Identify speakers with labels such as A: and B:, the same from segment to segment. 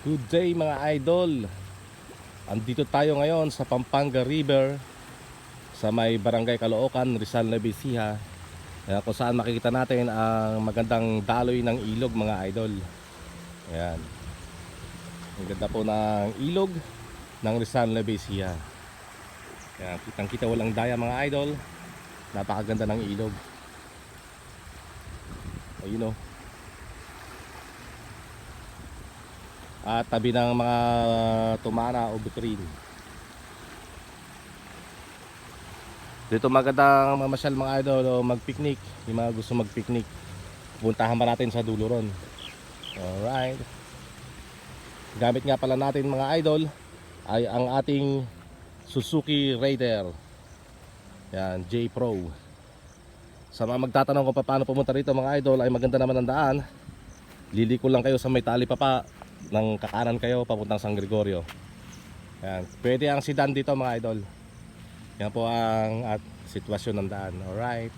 A: Good day mga idol. Andito tayo ngayon sa Pampanga River, sa may Barangay Caloocan, Rizal, Nueva Ecija, kung saan makikita natin ang magandang daloy ng ilog mga idol. Ayan. Ang ganda po ng ilog ng Rizal, Nueva Ecija. Ayan, kitang kita walang daya mga idol. Napakaganda ng ilog. Ayun o. At tabi ng mga tumana o butrin. Dito magandang mamasyal mga idol o mag-picnic. Yung mga gusto mag-picnic, puntahan pa natin sa dulo ron. Alright. Gamit nga pala natin mga idol ay ang ating Suzuki Raider. Yan, J Pro. Sa mga magtatanong kung paano pumunta rito mga idol, ay maganda naman ang daan. Liliko lang kayo sa may talipapa ng kakanan kayo papuntang San Gregorio. Yan. Pwede ang sedan dito mga idol. Yan po ang sitwasyon ng daan. Alright.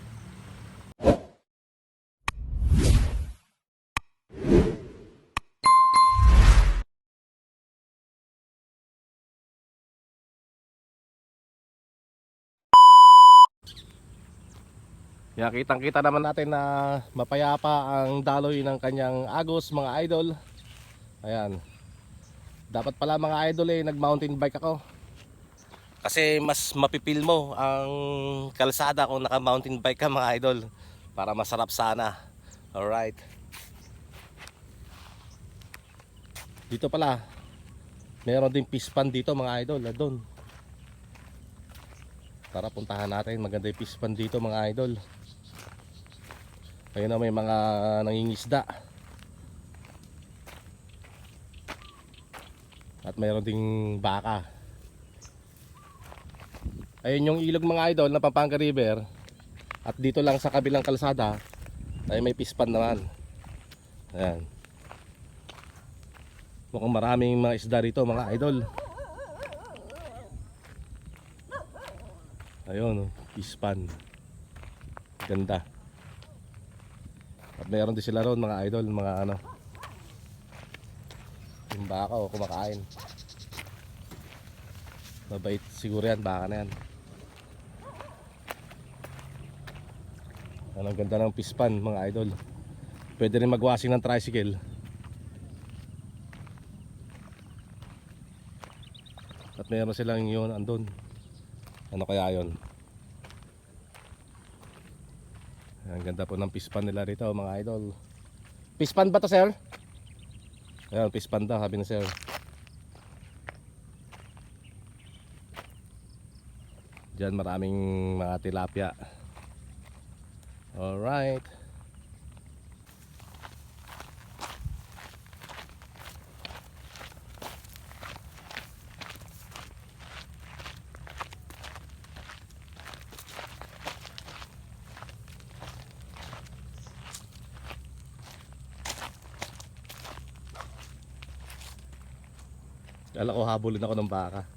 A: Yan, kitang kita naman natin na mapayapa ang daloy ng kanyang agos mga idol. Ayan. Dapat pala mga idol nag mountain bike ako. Kasi mas mapipil mo ang kalsada kung naka mountain bike ka mga idol. Para masarap sana. Alright. Dito pala meron din fish pond dito mga idol. Doon. Tara puntahan natin. Maganda yung fish pond dito mga idol. Ayun na may mga nangingisda. At mayroon ding baka. Ayun yung ilog mga idol na Pampanga River. At dito lang sa kabilang kalsada ay may fish pond naman. Ayan. Mukhang maraming mga isda rito mga idol. Ayun, fish pond. Ganda. At mayroon din sila ron mga idol, mga ano, yung baka o kumakain. Mabait siguro yan, baka na yan. Ang ganda ng fish pond mga idol. Pwede rin magwashing ng tricycle. At mayroon silang yun andun. Ano kaya yun? Ang ganda po ng fish pond nila rito mga idol. Fish pond ba to sir? Ayan, fish pond daw sabi ni sir. Diyan maraming mga tilapia. Alright. Kala ko habulin ako ng baka.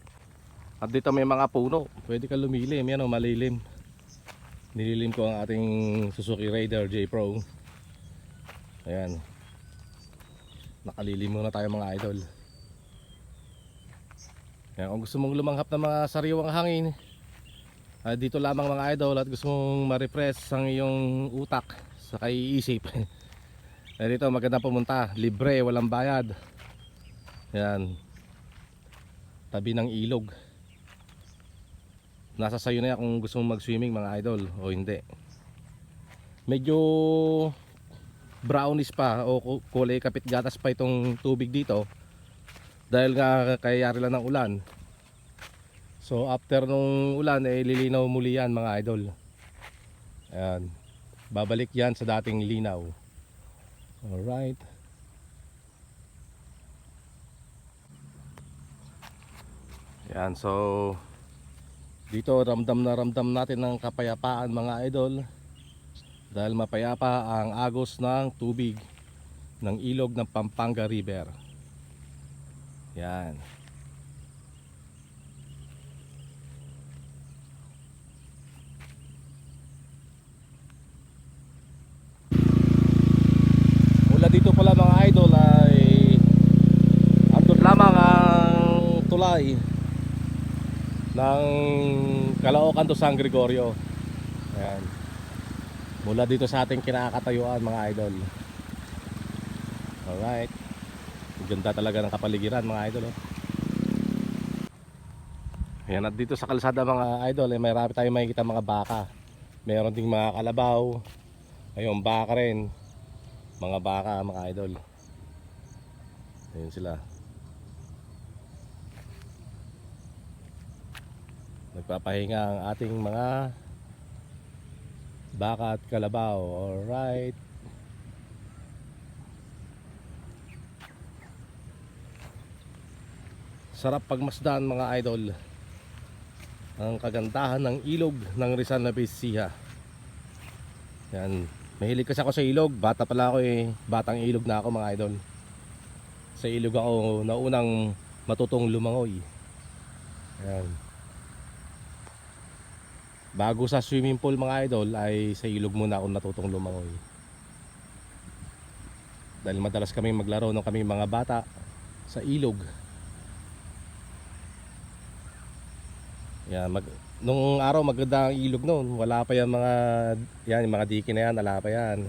A: At dito may mga puno. Pwede ka lumilim. Yan o, malilim. Nililim ko ang ating Suzuki Raider J Pro. Ayan. Nakalilim muna tayo mga idol. Ayan, kung gusto mong lumanghap ng mga sariwang hangin, dito lamang mga idol. At gusto mong ma-refresh ang iyong utak sa kaiisip. Dito maganda pumunta. Libre, walang bayad. Ayan. Tabi ng ilog. Nasa sayo na yan kung gusto mong mag-swimming mga idol o hindi. Medyo brownish pa o kulay kapit gatas pa itong tubig dito. Dahil nga kayari lang ng ulan. So after nung ulan lilinaw muli yan mga idol. Ayan. Babalik yan sa dating linaw. Alright. Yan, so dito ramdam na ramdam natin ng kapayapaan mga idol. Dahil mapayapa ang agos ng tubig ng ilog ng Pampanga River. Yan. Mula dito pala mga idol ay tulay ng Caloocan to San Gregorio. Ayan. Mula dito sa ating kinakatayuan mga idol. Alright. Ganda talaga ng kapaligiran mga idol. Ayan, at dito sa kalsada mga idol, may marami tayong makikita mga baka. Meron ding mga kalabaw. Ayun, baka rin. Mga baka mga idol. Ayun sila. Nagpapahinga ang ating mga baka at kalabaw. Alright. Sarap pagmasdan mga idol ang kagandahan ng ilog ng Rizal Nueva. Yan. Mahilig kasi ako sa ilog. Bata pala ako eh. Batang ilog na ako mga idol. Sa ilog ako naunang matutong lumangoy. Yan. Bago sa swimming pool mga idol ay sa ilog muna ako natutong lumangoy. Dahil madalas kami maglaro nung kami mga bata sa ilog. Yan, nung araw maganda ang ilog noon. Wala pa yan yung mga diki na yan, wala pa yan.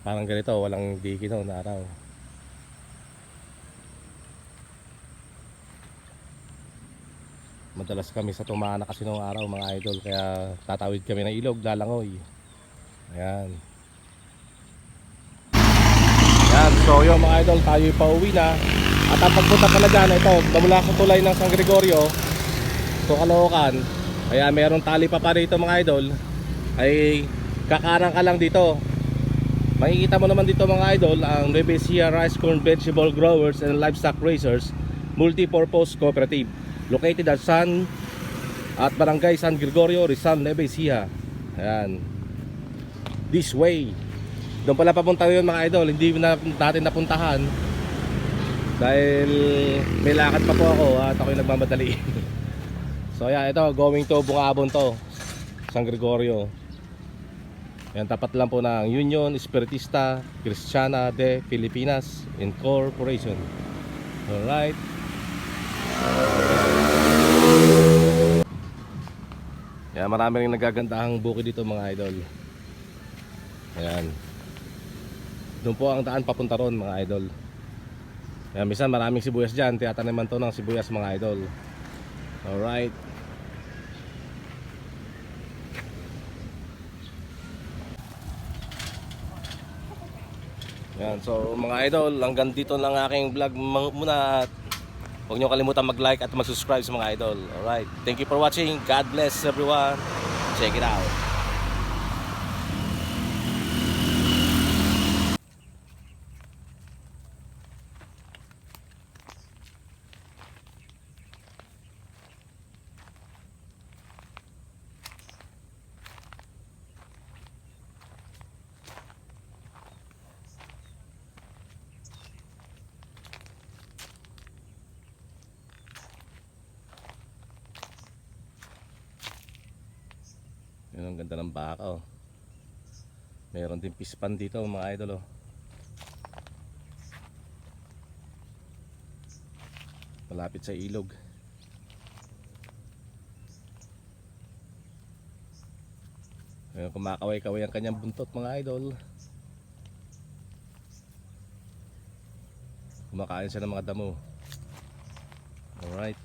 A: Parang ganito, walang diki noon araw. Madalas kami sa tumana kasi nung araw mga idol, kaya tatawid kami ng ilog, lalangoy. Ayan. Yan, so yun mga idol, tayo pauwi na. At ang pagpunta pala dyan, ito, mula sa tulay ng San Gregorio to Caloocan, kaya meron tali pa rito mga idol. Ay kakarang ka lang dito. Makikita mo naman dito mga idol ang Nueva Ecija Rice Corn Vegetable Growers and Livestock Raisers Multi-Purpose Cooperative, located at Barangay San Gregorio, Rizal, Nueva Ecija. Ayan. This way. Doon pala papunta yun mga idol. Hindi na natin napuntahan dahil may lakad pa po ako at ako'y nagmamadali. So ayan, ito going to Bungabon to, San Gregorio. Ayan, tapat lang po ng Union Espiritista Cristiana de Filipinas Incorporation. Alright. Ayan, marami rin nagagandahang bukid dito mga idol. Ayan. Doon po ang daan papunta ron mga idol. Ayan, minsan maraming sibuyas dyan. Tiyataniman to ng sibuyas mga idol. Alright. Ayan, so mga idol, hanggang dito lang aking vlog muna. Huwag nyo kalimutan mag-like at mag-subscribe sa mga idol. Alright. Thank you for watching. God bless everyone. Check it out. Yun, ang ganda ng baka oh. Meron din pispan dito mga idol oh. Malapit sa ilog. Ayun, kumakaway-kaway ang kanyang buntot mga idol. Kumakain siya ng mga damo. Alright.